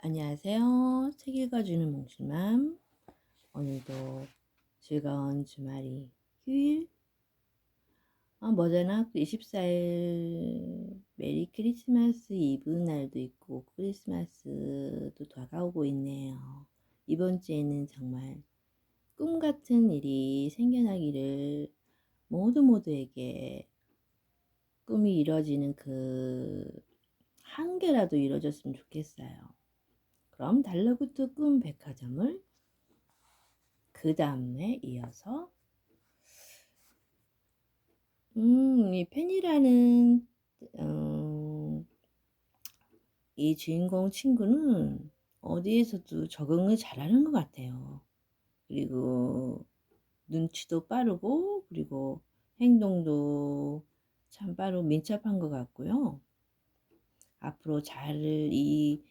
안녕하세요. 책 읽어주는 몽실맘. 오늘도 즐거운 주말이 휴일. 머잖아 24일 메리 크리스마스 이브 날도 있고 크리스마스도 다가오고 있네요. 이번 주에는 정말 꿈 같은 일이 생겨나기를 모두에게 꿈이 이뤄지는 그 한 개라도 이뤄졌으면 좋겠어요. 그럼 달러구트 꿈 백화점을 그 다음에 이어서 이 펜이라는 이 주인공 친구는 어디에서도 적응을 잘하는 것 같아요. 그리고 눈치도 빠르고 그리고 행동도 참 빠르고 민첩한 것 같고요. 앞으로 이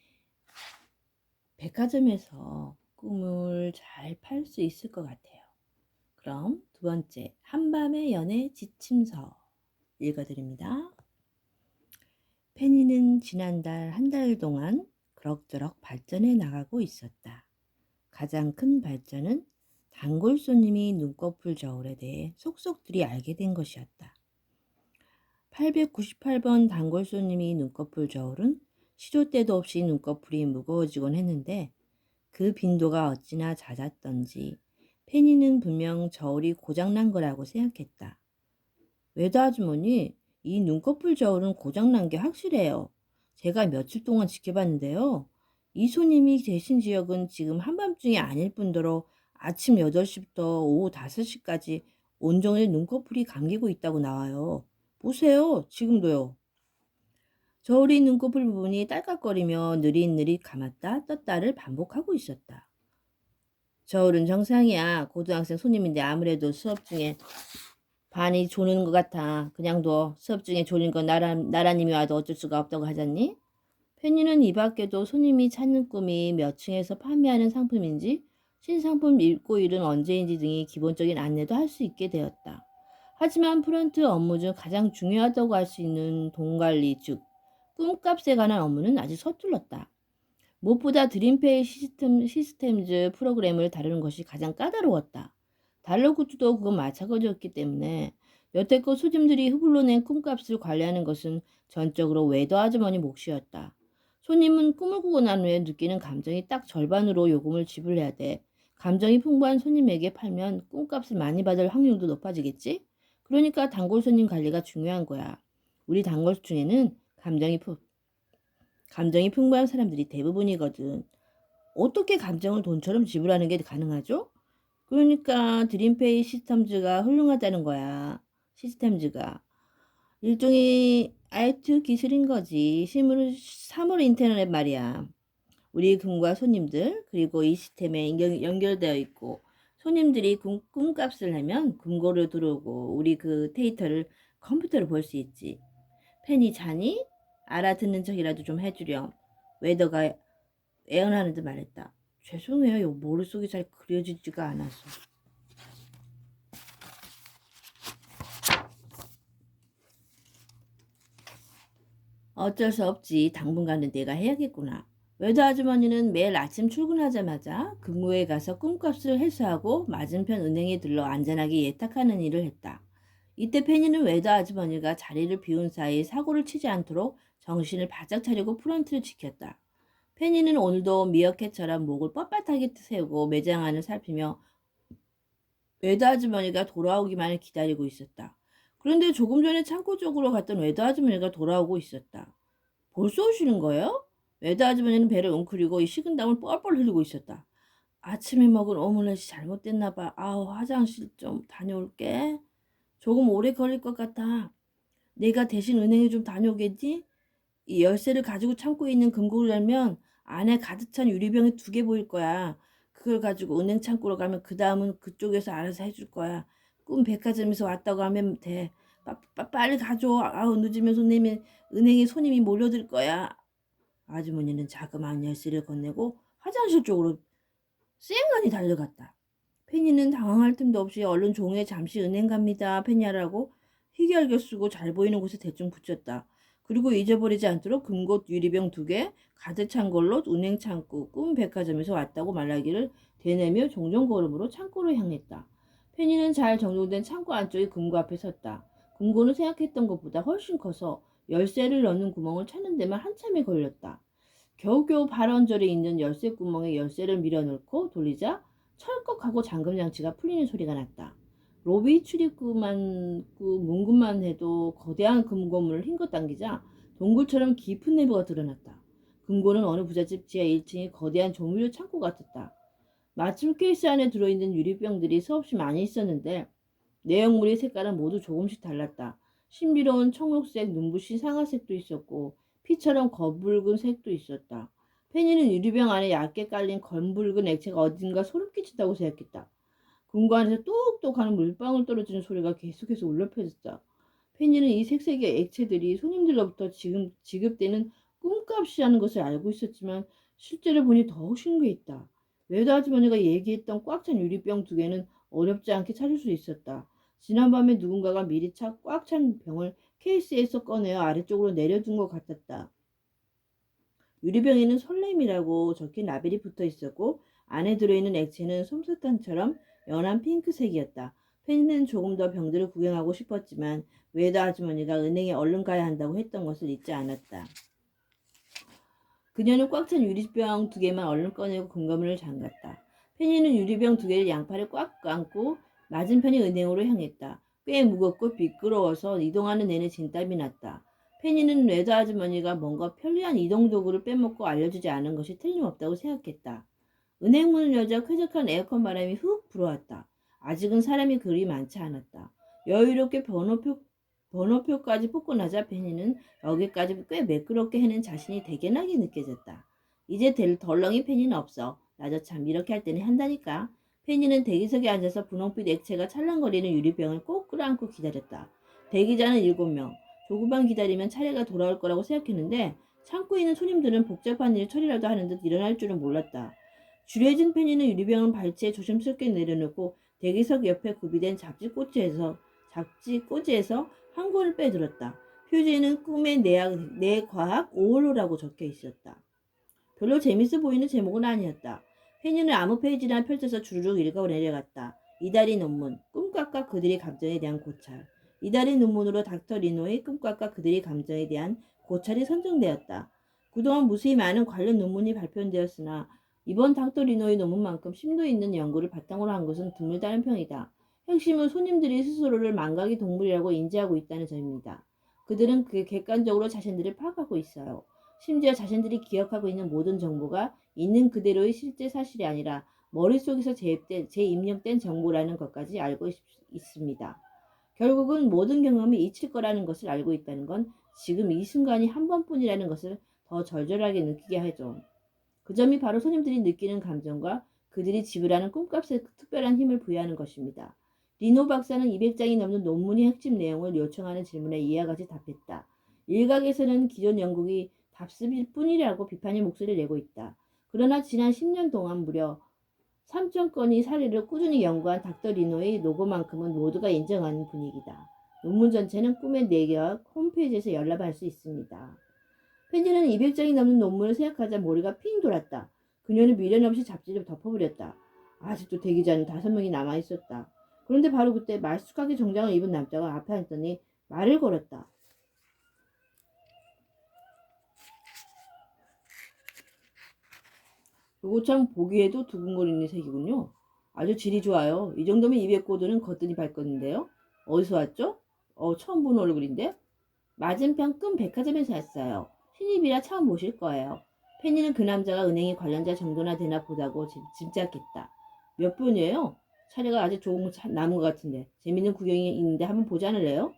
백화점에서 꿈을 잘 팔 수 있을 것 같아요. 그럼 두 번째, 한밤의 연애 지침서 읽어드립니다. 페니는 지난달 한 달 동안 그럭저럭 발전해 나가고 있었다. 가장 큰 발전은 단골 손님이 눈꺼풀 저울에 대해 속속들이 알게 된 것이었다. 898번 단골 손님이 눈꺼풀 저울은 시도 때도 없이 눈꺼풀이 무거워지곤 했는데 그 빈도가 어찌나 잦았던지 페니는 분명 저울이 고장난 거라고 생각했다. 외도 아주머니, 이 눈꺼풀 저울은 고장난 게 확실해요. 제가 며칠 동안 지켜봤는데요. 이 손님이 계신 지역은 지금 한밤중이 아닐 뿐더러 아침 8시부터 오후 5시까지 온종일 눈꺼풀이 감기고 있다고 나와요. 보세요. 지금도요. 저울이 눈꺼풀 부분이 딸깍거리며 느릿느릿 감았다 떴다를 반복하고 있었다. 저울은 정상이야. 고등학생 손님인데 아무래도 수업 중에 반이 조는 것 같아. 그냥 둬. 수업 중에 졸린 건 나라님이 와도 어쩔 수가 없다고 하잖니? 페니는 이 밖에도 손님이 찾는 꿈이 몇 층에서 판매하는 상품인지 신상품 입고일은 언제인지 등의 기본적인 안내도 할 수 있게 되었다. 하지만 프런트 업무 중 가장 중요하다고 할 수 있는 돈 관리, 즉 꿈값에 관한 업무는 아직 서툴렀다. 무엇보다 드림페이 시스템즈 프로그램을 다루는 것이 가장 까다로웠다. 달러구두도 그건 마찬가지였기 때문에 여태껏 소님들이 흡을로 낸 꿈값을 관리하는 것은 전적으로 웨더 아주머니 몫이었다. 손님은 꿈을 꾸고 난 후에 느끼는 감정이 딱 절반으로 요금을 지불해야 돼. 감정이 풍부한 손님에게 팔면 꿈값을 많이 받을 확률도 높아지겠지? 그러니까 단골 손님 관리가 중요한 거야. 우리 단골 중에는 감정이 풍부한 사람들이 대부분이거든. 어떻게 감정을 돈처럼 지불하는 게 가능하죠? 그러니까 드림페이 시스템즈가 훌륭하다는 거야. 시스템즈가. 일종의 IT 기술인 거지. 사물 인터넷 말이야. 우리 금과 손님들 그리고 이 시스템에 연결되어 있고 손님들이 꿈값을 내면 금고로 들어오고 우리 그 데이터를 컴퓨터로 볼 수 있지. 팬이 자니? 알아듣는 척이라도 좀 해주렴. 웨더가 애언하는 듯 말했다. 죄송해요. 머릿속이 잘 그려지지가 않아서. 어쩔 수 없지. 당분간은 내가 해야겠구나. 외도 아주머니는 매일 아침 출근하자마자 근무에 가서 꿈값을 회수하고 맞은편 은행에 들러 안전하게 예탁하는 일을 했다. 이때 페니는 외도 아주머니가 자리를 비운 사이 사고를 치지 않도록 정신을 바짝 차리고 프런트를 지켰다. 페니는 오늘도 미어캣처럼 목을 뻣뻣하게 세우고 매장 안을 살피며 외도 아주머니가 돌아오기만을 기다리고 있었다. 그런데 조금 전에 창고 쪽으로 갔던 외도 아주머니가 돌아오고 있었다. 벌써 오시는 거예요? 외도 아주머니는 배를 웅크리고 이 식은땀을 뻘뻘 흘리고 있었다. 아침에 먹은 오믈렛이 잘못됐나 봐. 아우, 화장실 좀 다녀올게. 조금 오래 걸릴 것 같아. 내가 대신 은행에 좀 다녀오겠지? 이 열쇠를 가지고 창고에 있는 금고를 열면 안에 가득 찬 유리병이 2개 보일 거야. 그걸 가지고 은행 창고로 가면 그 다음은 그쪽에서 알아서 해줄 거야. 꿈 백화점에서 왔다고 하면 돼. 빨리 가줘. 아우, 늦으면 은행에 손님이 몰려들 거야. 아주머니는 자그마한 열쇠를 건네고 화장실 쪽으로 쌩간히 달려갔다. 페니는 당황할 틈도 없이 얼른 종이에 잠시 은행 갑니다. 페니야라고 희귀하게 쓰고 잘 보이는 곳에 대충 붙였다. 그리고 잊어버리지 않도록 금고 유리병 2개 가득 찬 걸로 은행 창구 꿈 백화점에서 왔다고 말하기를 되뇌며 종종 걸음으로 창고로 향했다. 페니는 잘 정돈된 창고 안쪽의 금고 앞에 섰다. 금고는 생각했던 것보다 훨씬 커서 열쇠를 넣는 구멍을 찾는 데만 한참이 걸렸다. 겨우겨우 발 언저리에 있는 열쇠 구멍에 열쇠를 밀어넣고 돌리자 철컥하고 잠금 장치가 풀리는 소리가 났다. 로비 출입구만 문구만 해도 거대한 금고문을 힘껏 당기자 동굴처럼 깊은 내부가 드러났다. 금고는 어느 부잣집 지하 1층의 거대한 조물류 창고 같았다. 마침 케이스 안에 들어있는 유리병들이 수없이 많이 있었는데 내용물의 색깔은 모두 조금씩 달랐다. 신비로운 청록색, 눈부신 상아색도 있었고 피처럼 거붉은 색도 있었다. 페니는 유리병 안에 얇게 깔린 검붉은 액체가 어딘가 소름 끼친다고 생각했다. 금고 안에서 똑똑하는 물방울 떨어지는 소리가 계속해서 울려 퍼졌다. 페니는 이 색색의 액체들이 손님들로부터 지금 지급되는 꿈값이라는 것을 알고 있었지만 실제로 보니 더욱 신기했다. 외도 아주머니가 얘기했던 꽉 찬 유리병 2개는 어렵지 않게 찾을 수 있었다. 지난밤에 누군가가 미리 꽉 찬 병을 케이스에서 꺼내어 아래쪽으로 내려둔 것 같았다. 유리병에는 설렘이라고 적힌 라벨이 붙어 있었고 안에 들어있는 액체는 솜사탕처럼 연한 핑크색이었다. 페니는 조금 더 병들을 구경하고 싶었지만 외도 아주머니가 은행에 얼른 가야 한다고 했던 것을 잊지 않았다. 그녀는 꽉 찬 유리병 2개만 얼른 꺼내고 금고문을 잠갔다. 페니는 유리병 2개를 양팔에 꽉 안고 맞은편의 은행으로 향했다. 꽤 무겁고 미끄러워서 이동하는 내내 진땀이 났다. 페니는 외도 아주머니가 뭔가 편리한 이동 도구를 빼먹고 알려주지 않은 것이 틀림없다고 생각했다. 은행 문을 열자 쾌적한 에어컨 바람이 훅 불어왔다. 아직은 사람이 그리 많지 않았다. 여유롭게 번호표까지 뽑고 나자 페니는 여기까지 꽤 매끄럽게 해낸 자신이 대견하게 느껴졌다. 이제 덜렁이 페니는 없어. 나도 참 이렇게 할 때는 한다니까. 페니는 대기석에 앉아서 분홍빛 액체가 찰랑거리는 유리병을 꼭 끌어안고 기다렸다. 대기자는 7명. 조금만 기다리면 차례가 돌아올 거라고 생각했는데 창고에 있는 손님들은 복잡한 일 처리라도 하는 듯 일어날 줄은 몰랐다. 줄여진 페니는 유리병을 발치에 조심스럽게 내려놓고 대기석 옆에 구비된 잡지꽂이에서 한 권을 빼들었다. 표지에는 꿈의 내과학 5월호라고 적혀 있었다. 별로 재밌어 보이는 제목은 아니었다. 페니는 아무 페이지나 펼쳐서 주르륵 읽어 내려갔다. 이달의 논문, 꿈값과 그들의 감정에 대한 고찰. 이달의 논문으로 닥터 리노의 꿈값과 그들의 감정에 대한 고찰이 선정되었다. 그동안 무수히 많은 관련 논문이 발표되었으나 이번 닥터 리노의 논문만큼 심도 있는 연구를 바탕으로 한 것은 드물다는 평이다. 핵심은 손님들이 스스로를 망각의 동물이라고 인지하고 있다는 점입니다. 그들은 객관적으로 자신들을 파악하고 있어요. 심지어 자신들이 기억하고 있는 모든 정보가 있는 그대로의 실제 사실이 아니라 머릿속에서 재입력된 정보라는 것까지 알고 있습니다. 결국은 모든 경험이 잊힐 거라는 것을 알고 있다는 건 지금 이 순간이 한 번뿐이라는 것을 더 절절하게 느끼게 하죠. 그 점이 바로 손님들이 느끼는 감정과 그들이 지불하는 꿈값에 특별한 힘을 부여하는 것입니다. 리노 박사는 200장이 넘는 논문의 핵심 내용을 요청하는 질문에 이와 같이 답했다. 일각에서는 기존 연구이 답습일 뿐이라고 비판의 목소리를 내고 있다. 그러나 지난 10년 동안 무려 3,000건의 사례를 꾸준히 연구한 닥터 리노의 로고만큼은 모두가 인정하는 분위기다. 논문 전체는 꿈의 내역 홈페이지에서 열람할 수 있습니다. 펜지는 200장이 넘는 논문을 생각하자 머리가 핑 돌았다. 그녀는 미련 없이 잡지를 덮어버렸다. 아직도 대기자는 5명이 남아있었다. 그런데 바로 그때 말쑥하게 정장을 입은 남자가 앞에 앉더니 말을 걸었다. 이거 참 보기에도 두근거리는 색이군요. 아주 질이 좋아요. 이 정도면 200고도는 거뜬히 밝겠는데요. 어디서 왔죠? 처음 보는 얼굴인데? 맞은편 끈 백화점에서 왔어요. 신입이라 처음 보실 거예요. 페니는 그 남자가 은행에 관련자 정도나 되나 보다고 짐작했다. 몇 분이에요? 차례가 아직 조금 남은 것 같은데 재밌는 구경이 있는데 한번 보지 않을래요?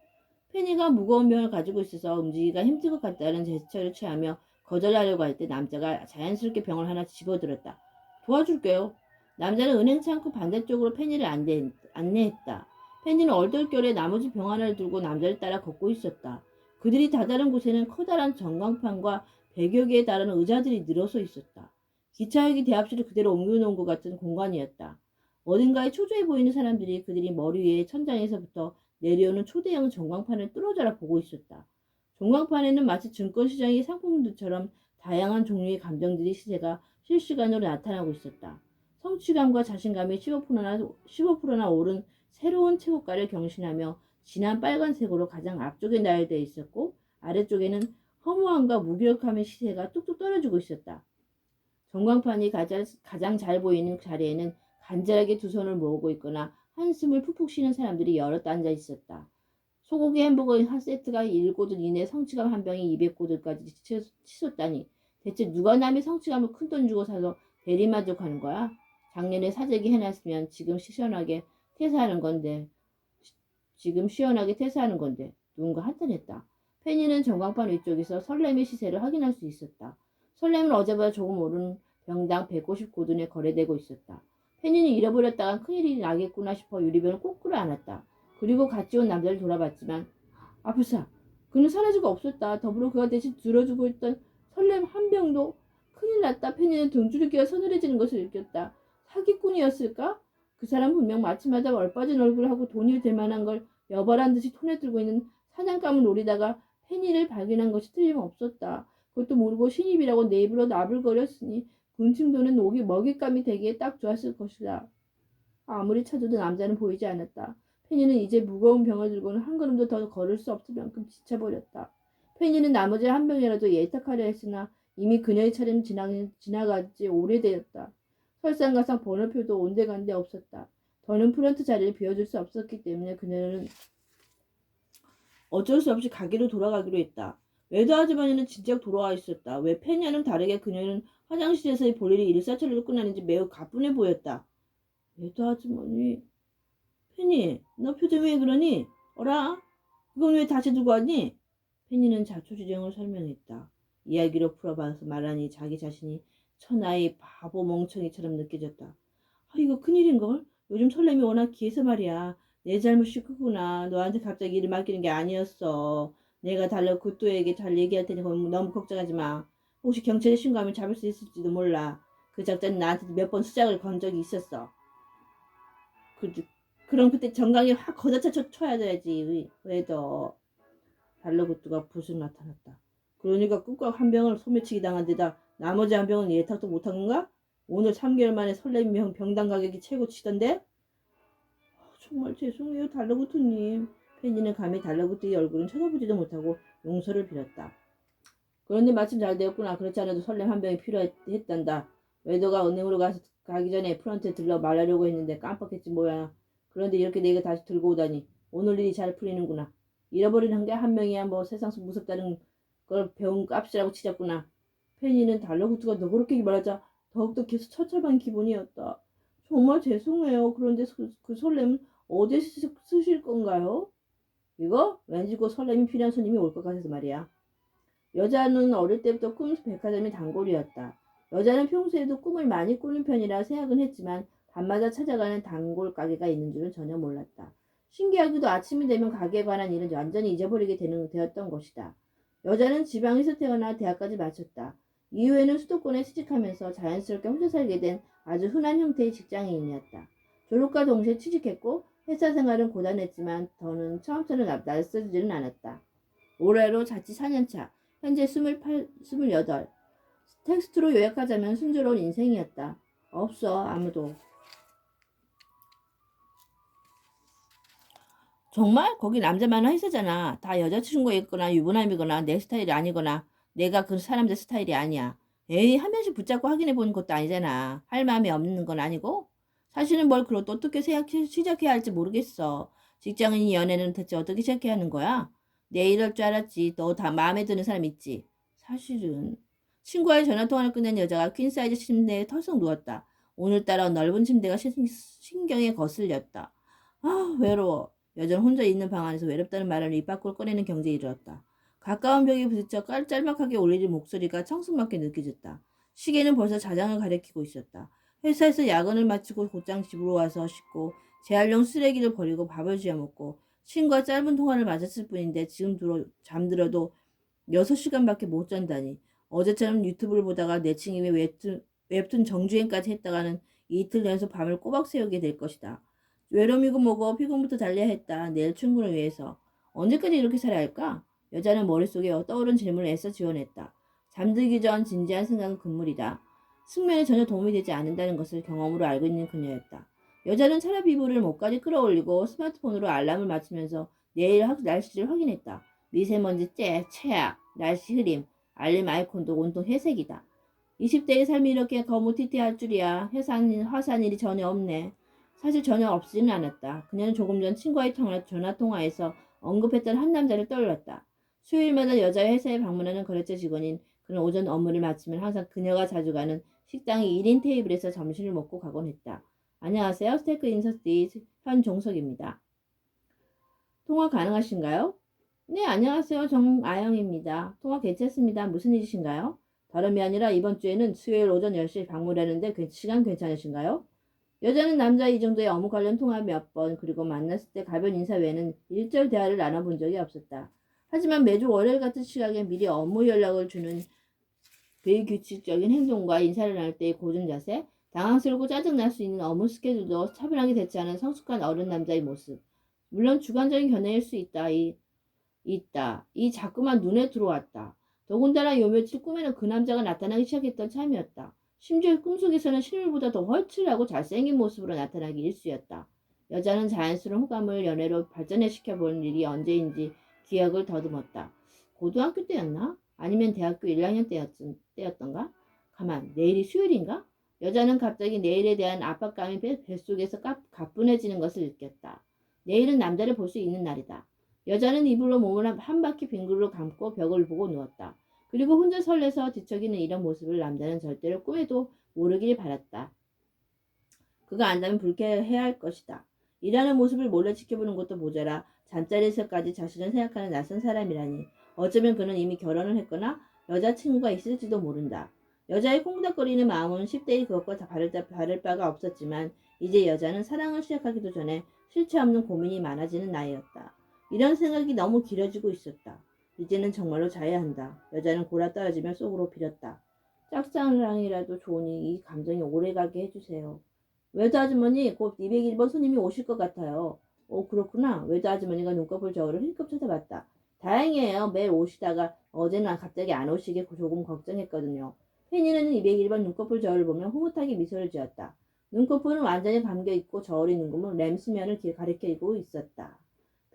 페니가 무거운 병을 가지고 있어서 움직이기가 힘들 것 같다는 제스처를 취하며 거절하려고 할 때 남자가 자연스럽게 병을 하나 집어들었다. 도와줄게요. 남자는 은행 창구 반대쪽으로 페니를 안내했다. 페니는 얼떨결에 나머지 병 하나를 들고 남자를 따라 걷고 있었다. 그들이 다다른 곳에는 커다란 전광판과 100여 개에 달하는 의자들이 늘어서 있었다. 기차역이 대합실을 그대로 옮겨놓은 것 같은 공간이었다. 어딘가에 초조해 보이는 사람들이 그들이 머리 위에 천장에서부터 내려오는 초대형 전광판을 뚫어져라 보고 있었다. 전광판에는 마치 증권시장의 상품들처럼 다양한 종류의 감정들이 시세가 실시간으로 나타나고 있었다. 성취감과 자신감이 15%나 오른 새로운 최고가를 경신하며 진한 빨간색으로 가장 앞쪽에 나열되어 있었고, 아래쪽에는 허무함과 무기력함의 시세가 뚝뚝 떨어지고 있었다. 전광판이 가장 잘 보이는 자리에는 간절하게 두 손을 모으고 있거나 한숨을 푹푹 쉬는 사람들이 여럿 앉아 있었다. 소고기 햄버거 한 세트가 1고들 이내 성취감 한 병이 200고들까지 치솟다니, 대체 누가 남의 성취감을 큰돈 주고 사서 대리만족하는 거야? 작년에 사재기 해놨으면 지금 시원하게 퇴사하는 건데 누군가 한탄했다. 페니는 전광판 위쪽에서 설렘의 시세를 확인할 수 있었다. 설렘은 어제보다 조금 오른 병당 150고든에 거래되고 있었다. 페니는 잃어버렸다간 큰일이 나겠구나 싶어 유리병을 꼭 끌어안았다. 그리고 같이 온 남자를 돌아봤지만, 아프사, 그는 사라지고 없었다. 더불어 그가 대신 들어주고 있던 설렘 한 병도 큰일 났다. 페니는 등줄기가 서늘해지는 것을 느꼈다. 사기꾼이었을까? 그 사람 분명 마침마다 얼빠진 얼굴하고 돈이 될 만한 걸 여벌한 듯이 손에 들고 있는 사냥감을 노리다가 페니를 발견한 것이 틀림없었다. 그것도 모르고 신입이라고 내 입으로 나불거렸으니 군침도는 먹잇감이 되기에 딱 좋았을 것이다. 아무리 찾아도 남자는 보이지 않았다. 페니는 이제 무거운 병을 들고는 한 걸음도 더 걸을 수 없을 만큼 지쳐버렸다. 페니는 나머지 한 병이라도 예탁하려 했으나 이미 그녀의 차례는 지나가지 오래되었다. 설상가상 번호표도 온데간데 없었다. 더는 프런트 자리를 비워줄 수 없었기 때문에 그녀는 어쩔 수 없이 가게로 돌아가기로 했다. 외도 아주머니는 진작 돌아와 있었다. 왜 페냐는 다르게 그녀는 화장실에서의 볼일이 일사천리로 끝나는지 매우 가뿐해 보였다. 외도 아주머니, 페니, 너 표정이 왜 그러니? 어라? 그건 왜 다시 두고 왔니? 페니는 자초지종을 설명했다. 이야기로 풀어봐서 말하니 자기 자신이 천하의 바보 멍청이처럼 느껴졌다. 아, 이거 큰일인걸? 요즘 설렘이 워낙 귀해서 말이야. 내 잘못이 크구나. 너한테 갑자기 일을 맡기는 게 아니었어. 내가 굿도에게 잘 얘기할 테니 너무 걱정하지 마. 혹시 경찰에 신고하면 잡을 수 있을지도 몰라. 그 작자는 나한테도 몇 번 수작을 건 적이 있었어. 그럼 그때 정강이 확 걷어차 쳐야 되지. 왜도. 달러굿도가 부스럭 나타났다. 그러니까 꾹꾹 한 병을 소매치기 당한 데다 나머지 한 병은 예탁도 못한 건가? 오늘 3개월 만에 설렘 병당 가격이 최고치던데? 정말 죄송해요, 달러구트님. 페니는 감히 달러구트의 얼굴은 쳐다보지도 못하고 용서를 빌었다. 그런데 마침 잘 되었구나. 그렇지 않아도 설렘 한 병이 필요했단다. 웨더가 은행으로 가기 전에 프런트에 들러 말하려고 했는데 깜빡했지 뭐야. 그런데 이렇게 내가 다시 들고 오다니. 오늘 일이 잘 풀리는구나. 잃어버린 한 개 한 명이야 뭐 세상 무섭다는 걸 배운 값이라고 치자꾸나. 페니는 달러구트가 너그럽게 말하자 더욱더 계속 처참한 기분이었다. 정말 죄송해요. 그런데 그 설렘은 어디에 쓰실 건가요? 이거? 왠지 그 설렘이 필요한 손님이 올 것 같아서 말이야. 여자는 어릴 때부터 꿈 백화점이 단골이었다. 여자는 평소에도 꿈을 많이 꾸는 편이라 생각은 했지만 밤마다 찾아가는 단골 가게가 있는 줄은 전혀 몰랐다. 신기하게도 아침이 되면 가게에 관한 일은 완전히 잊어버리게 되었던 것이다. 여자는 지방에서 태어나 대학까지 마쳤다. 이후에는 수도권에 취직하면서 자연스럽게 혼자 살게 된 아주 흔한 형태의 직장인이었다. 졸업과 동시에 취직했고 회사 생활은 고단했지만 더는 처음처럼 낯설지는 않았다. 올해로 자취 4년차, 현재 28. 텍스트로 요약하자면 순조로운 인생이었다. 없어, 아무도. 정말? 거기 남자만 회사잖아. 다 여자친구였거나 유부남이거나 내 스타일이 아니거나 내가 그 사람들 스타일이 아니야. 에이, 한 명씩 붙잡고 확인해보는 것도 아니잖아. 할 마음이 없는 건 아니고. 사실은 뭘 그렇게 어떻게 시작해야 할지 모르겠어. 직장인이 연애는 대체 어떻게 시작해야 하는 거야? 내 이럴 줄 알았지. 너 다 마음에 드는 사람 있지? 사실은. 친구와의 전화통화를 끝낸 여자가 퀸사이즈 침대에 털썩 누웠다. 오늘따라 넓은 침대가 신경에 거슬렸다. 아, 외로워. 여전 혼자 있는 방 안에서 외롭다는 말을 입 밖으로 꺼내는 경지에 이르렀다. 가까운 벽에 부딪혀 짤막하게 울리는 목소리가 청승맞게 느껴졌다. 시계는 벌써 자장을 가리키고 있었다. 회사에서 야근을 마치고 곧장 집으로 와서 씻고 재활용 쓰레기를 버리고 밥을 지어 먹고 친구와 짧은 통화를 마쳤을 뿐인데 지금 잠들어도 6시간밖에 못 잔다니. 어제처럼 유튜브를 보다가 내친김에 웹툰 정주행까지 했다가는 이틀 연속 밤을 꼬박 새우게 될 것이다. 외로움이고 뭐고 피곤부터 달려야 했다. 내일 출근을 위해서. 언제까지 이렇게 살아야 할까? 여자는 머릿속에 떠오른 질문을 애써 지어냈다. 잠들기 전 진지한 생각은 금물이다. 숙면에 전혀 도움이 되지 않는다는 것을 경험으로 알고 있는 그녀였다. 여자는 차라리 이불을 목까지 끌어올리고 스마트폰으로 알람을 맞추면서 내일 날씨를 확인했다. 미세먼지 최악, 날씨 흐림, 알림 아이콘도 온통 회색이다. 20대의 삶이 이렇게 거무튀튀할 줄이야. 화산일이 전혀 없네. 사실 전혀 없지는 않았다. 그녀는 조금 전 친구와의 전화통화에서 언급했던 한 남자를 떠올렸다. 수요일마다 여자의 회사에 방문하는 거래처 직원인 그는 오전 업무를 마치면 항상 그녀가 자주 가는 식당의 1인 테이블에서 점심을 먹고 가곤 했다. 안녕하세요. 스테이크 인서스티 현종석입니다. 통화 가능하신가요? 네, 안녕하세요. 정아영입니다. 통화 괜찮습니다. 무슨 일이신가요? 다름이 아니라 이번 주에는 수요일 오전 10시에 방문하는데 시간 괜찮으신가요? 여자는 남자 이 정도의 업무 관련 통화 몇 번, 그리고 만났을 때 가벼운 인사 외에는 일절 대화를 나눠본 적이 없었다. 하지만 매주 월요일 같은 시각에 미리 업무 연락을 주는 비규칙적인 행동과 인사를 나눌 때의 고든 자세, 당황스럽고 짜증날 수 있는 업무 스케줄도 차분하게 대처하는 성숙한 어른 남자의 모습. 물론 주관적인 견해일 수 있다. 이 자꾸만 눈에 들어왔다. 더군다나 요 며칠 꿈에는 그 남자가 나타나기 시작했던 참이었다. 심지어 꿈속에서는 실물보다 더 헐칠하고 잘생긴 모습으로 나타나기 일쑤였다. 여자는 자연스러운 호감을 연애로 발전시켜보는 일이 언제인지 기억을 더듬었다. 고등학교 때였나? 아니면 대학교 1학년 때였던가? 가만, 내일이 수요일인가? 여자는 갑자기 내일에 대한 압박감이 뱃속에서 가뿐해지는 것을 느꼈다. 내일은 남자를 볼 수 있는 날이다. 여자는 이불로 몸을 한 바퀴 빙글로 감고 벽을 보고 누웠다. 그리고 혼자 설레서 뒤척이는 이런 모습을 남자는 절대로 꿈에도 모르길 바랐다. 그가 안다면 불쾌해야 할 것이다. 일하는 모습을 몰래 지켜보는 것도 모자라 잠자리에서까지 자신을 생각하는 낯선 사람이라니. 어쩌면 그는 이미 결혼을 했거나 여자친구가 있을지도 모른다. 여자의 콩닥거리는 마음은 10대의 그것과 다를 바가 없었지만 이제 여자는 사랑을 시작하기도 전에 실체 없는 고민이 많아지는 나이였다. 이런 생각이 너무 길어지고 있었다. 이제는 정말로 자야 한다. 여자는 골아 떨어지며 속으로 빌었다. 짝사랑이라도 좋으니 이 감정이 오래가게 해주세요. 외도 아주머니 곧 201번 손님이 오실 것 같아요. 오, 그렇구나. 외도 아주머니가 눈꺼풀 저울을 힐끗 쳐다봤다. 다행이에요. 매일 오시다가 어제는 갑자기 안 오시게 조금 걱정했거든요. 페니는 201번 눈꺼풀 저울을 보며 흐뭇하게 미소를 지었다. 눈꺼풀은 완전히 감겨있고 저울이 눈금은 램수면을 가리키고 있었다.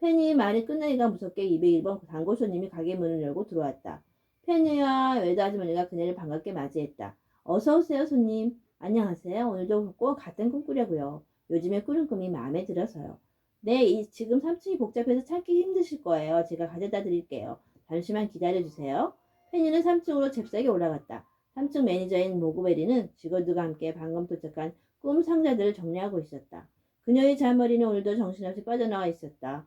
페니의 말이 끝나기가 무섭게 201번 단골 손님이 가게 문을 열고 들어왔다. 페니와 외도 아주머니가 그녀를 반갑게 맞이했다. 어서 오세요, 손님. 안녕하세요. 오늘도 꼭 같은 꿈 꾸려고요. 요즘에 꾸는 꿈이 마음에 들어서요. 네, 지금 3층이 복잡해서 찾기 힘드실 거예요. 제가 가져다 드릴게요. 잠시만 기다려주세요. 페니는 3층으로 잽싸게 올라갔다. 3층 매니저인 모그베리는 직원들과 함께 방금 도착한 꿈 상자들을 정리하고 있었다. 그녀의 잔머리는 오늘도 정신없이 삐져나와 있었다.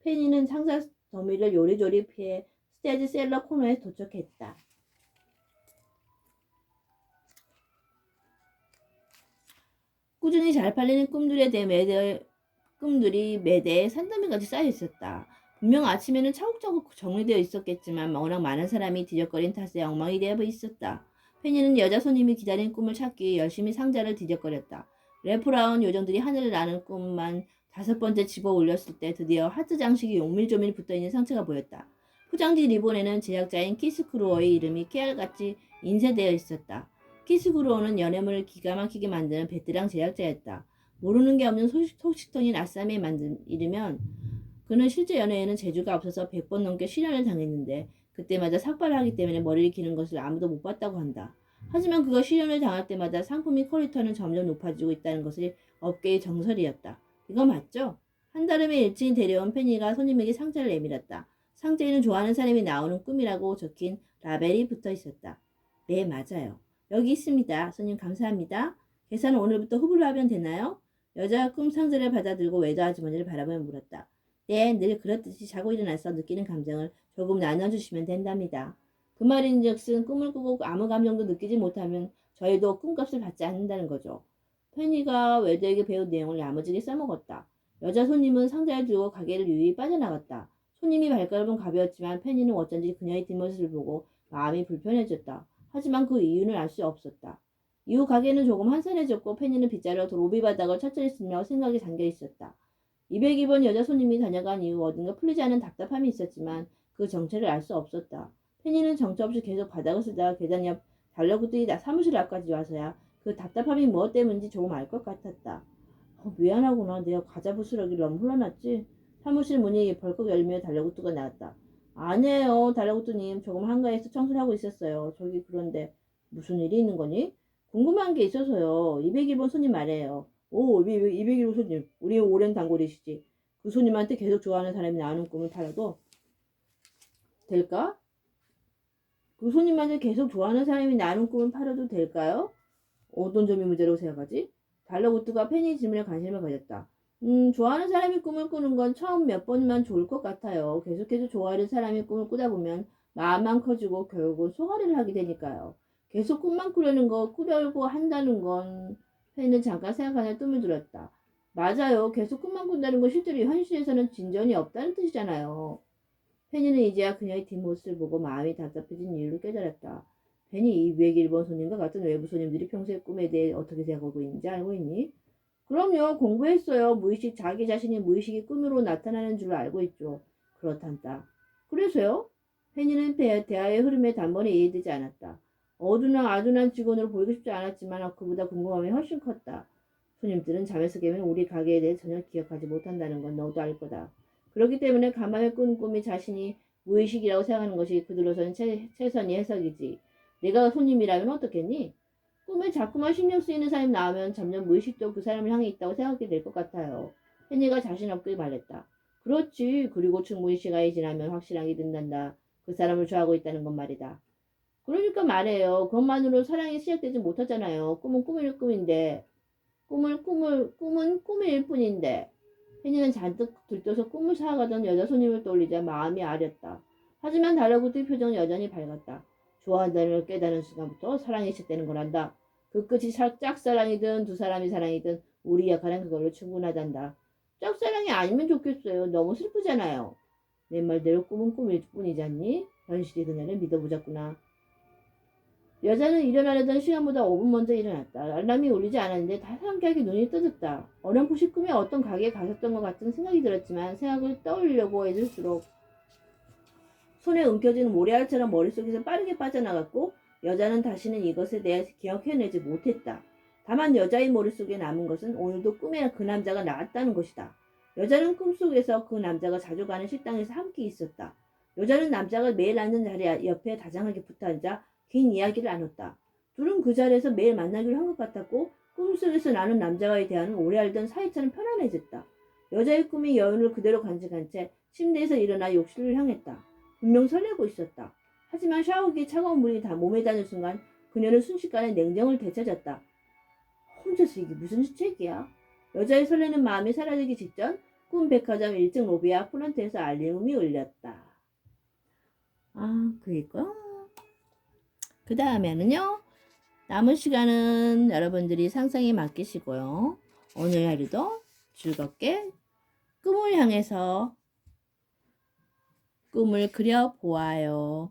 페니는 상자 더미를 요리조리 피해 스테디셀러 코너에 도착했다. 꾸준히 잘 팔리는 꿈들이 매대에 산더미같이 쌓여 있었다. 분명 아침에는 차곡차곡 정리되어 있었겠지만 워낙 많은 사람이 뒤적거린 탓에 엉망이 되어 있었다. 페니는 여자 손님이 기다린 꿈을 찾기 위해 열심히 상자를 뒤적거렸다. 래프라운 요정들이 하늘을 나는 꿈만 5번째 집어 올렸을 때 드디어 하트 장식이 용밀조밀 붙어있는 상처가 보였다. 포장지 리본에는 제작자인 키스크루어의 이름이 깨알같이 인쇄되어 있었다. 키스크루어는 연애물을 기가 막히게 만드는 베테랑 제작자였다. 모르는 게 없는 소식통인 아싸미에 이르면 그는 실제 연애에는 재주가 없어서 100번 넘게 실현을 당했는데 그때마다 삭발을 하기 때문에 머리를 기는 것을 아무도 못 봤다고 한다. 하지만 그가 실현을 당할 때마다 상품의 퀄리티는 점점 높아지고 있다는 것이 업계의 정설이었다. 이거 맞죠? 한달음에 일진이 데려온 페니가 손님에게 상자를 내밀었다. 상자에는 좋아하는 사람이 나오는 꿈이라고 적힌 라벨이 붙어 있었다. 네, 맞아요. 여기 있습니다. 손님 감사합니다. 계산은 오늘부터 후불로 하면 되나요? 여자가 꿈 상자를 받아들고 외도 아주머니를 바라보며 물었다. 네, 늘 그렇듯이 자고 일어나서 느끼는 감정을 조금 나눠주시면 된답니다. 그 말인즉슨 꿈을 꾸고 아무 감정도 느끼지 못하면 저희도 꿈값을 받지 않는다는 거죠. 페니가 외도에게 배운 내용을 야무지게 써먹었다. 여자 손님은 상자를 들고 가게를 유유히 빠져나갔다. 손님이 발걸음은 가벼웠지만 페니는 어쩐지 그녀의 뒷모습을 보고 마음이 불편해졌다. 하지만 그 이유는 알 수 없었다. 이후 가게는 조금 한산해졌고 페니는 빗자루로 로비 바닥을 천천히 쓰며 생각에 잠겨 있었다. 202번 여자 손님이 다녀간 이후 어딘가 풀리지 않은 답답함이 있었지만 그 정체를 알 수 없었다. 페니는 정처 없이 계속 바닥을 쓰다가 계단 옆 달러구들이 사무실 앞까지 와서야 그 답답함이 무엇 때문인지 조금 알 것 같았다. 미안하구나. 내가 과자 부스러기를 너무 흘러놨지. 사무실 문이 벌컥 열며 달러구뚜가 나왔다. 아니에요. 달러구뚜님. 조금 한가해서 청소를 하고 있었어요. 저기 그런데 무슨 일이 있는 거니? 궁금한 게 있어서요. 201번 손님 말이에요. 오, 201번 손님. 우리 오랜 단골이시지. 그 손님한테 계속 좋아하는 사람이 나오는 꿈을 팔아도 될까? 그 손님한테 계속 좋아하는 사람이 나오는 꿈을 팔아도 될까요? 어떤 점이 문제라고 생각하지? 달러구트가 페니 질문에 관심을 가졌다. 좋아하는 사람이 꿈을 꾸는 건 처음 몇 번만 좋을 것 같아요. 계속해서 좋아하는 사람이 꿈을 꾸다 보면 마음만 커지고 결국은 소화를 하게 되니까요. 계속 꿈만 꾸려고 한다는 건 페니는 잠깐 생각하며 뜸을 들었다. 맞아요. 계속 꿈만 꾼다는 건 실제로 현실에서는 진전이 없다는 뜻이잖아요. 페니는 이제야 그녀의 뒷모습을 보고 마음이 답답해진 이유를 깨달았다. 페니, 201번 손님과 같은 외부 손님들이 평소에 꿈에 대해 어떻게 생각하고 있는지 알고 있니? 그럼요. 공부했어요. 자기 자신이 무의식이 꿈으로 나타나는 줄 알고 있죠. 그렇단다. 그래서요? 페니는 대화의 흐름에 단번에 이해되지 않았다. 아둔한 직원으로 보이고 싶지 않았지만 그보다 궁금함이 훨씬 컸다. 손님들은 잠에서 깨면 우리 가게에 대해 전혀 기억하지 못한다는 건 너도 알 거다. 그렇기 때문에 간밤에 꾼 꿈이 자신이 무의식이라고 생각하는 것이 그들로서는 최선의 해석이지. 내가 손님이라면 어떻겠니? 꿈에 자꾸만 신경 쓰이는 사람이 나오면 점점 무의식도 그 사람을 향해 있다고 생각하게 될 것 같아요. 헨리가 자신 없게 말했다. 그렇지. 그리고 충분히 시간이 지나면 확실하게 된단다. 그 사람을 좋아하고 있다는 건 말이다. 그러니까 말해요. 그것만으로 사랑이 시작되지 못하잖아요. 꿈은 꿈인데. 꿈은 꿈일 뿐인데. 혜니는 잔뜩 들떠서 꿈을 사아가던 여자 손님을 떠올리자 마음이 아렸다. 하지만 달러구트의 표정은 여전히 밝았다. 좋아한다는 걸 깨달은 순간부터 사랑이 시작되는 거란다. 그 끝이 짝사랑이든 두 사람이 사랑이든 우리 역할은 그걸로 충분하단다. 짝사랑이 아니면 좋겠어요. 너무 슬프잖아요. 내 말대로 꿈은 꿈일 뿐이잖니? 현실이 그녀를 믿어보자꾸나. 여자는 일어나려던 시간보다 5분 먼저 일어났다. 알람이 울리지 않았는데 다 상쾌하게 눈이 떠졌다. 어렴풋이 꿈에 어떤 가게에 가셨던 것 같은 생각이 들었지만 생각을 떠올리려고 애들수록 손에 움켜쥐는 모래알처럼 머릿속에서 빠르게 빠져나갔고 여자는 다시는 이것에 대해 기억해내지 못했다. 다만 여자의 머릿속에 남은 것은 오늘도 꿈에 그 남자가 나왔다는 것이다. 여자는 꿈속에서 그 남자가 자주 가는 식당에서 함께 있었다. 여자는 남자가 매일 앉는 자리 옆에 다정하게 붙어앉아 긴 이야기를 나눴다. 둘은 그 자리에서 매일 만나기로 한 것 같았고 꿈속에서 나눈 남자와의 대화는 오래 알던 사이처럼 편안해졌다. 여자의 꿈이 여운을 그대로 간직한 채 침대에서 일어나 욕실을 향했다. 분명 설레고 있었다. 하지만 샤워기에 차가운 물이 다 몸에 닿는 순간 그녀는 순식간에 냉정을 되찾았다. 혼자서 이게 무슨 주책이야? 여자의 설레는 마음이 사라지기 직전 꿈 백화점 1층 로비 앞 프런트에서 알림음이 울렸다. 그니까 그 다음에는요. 남은 시간은 여러분들이 상상에 맡기시고요. 오늘 하루도 즐겁게 꿈을 향해서 꿈을 그려보아요.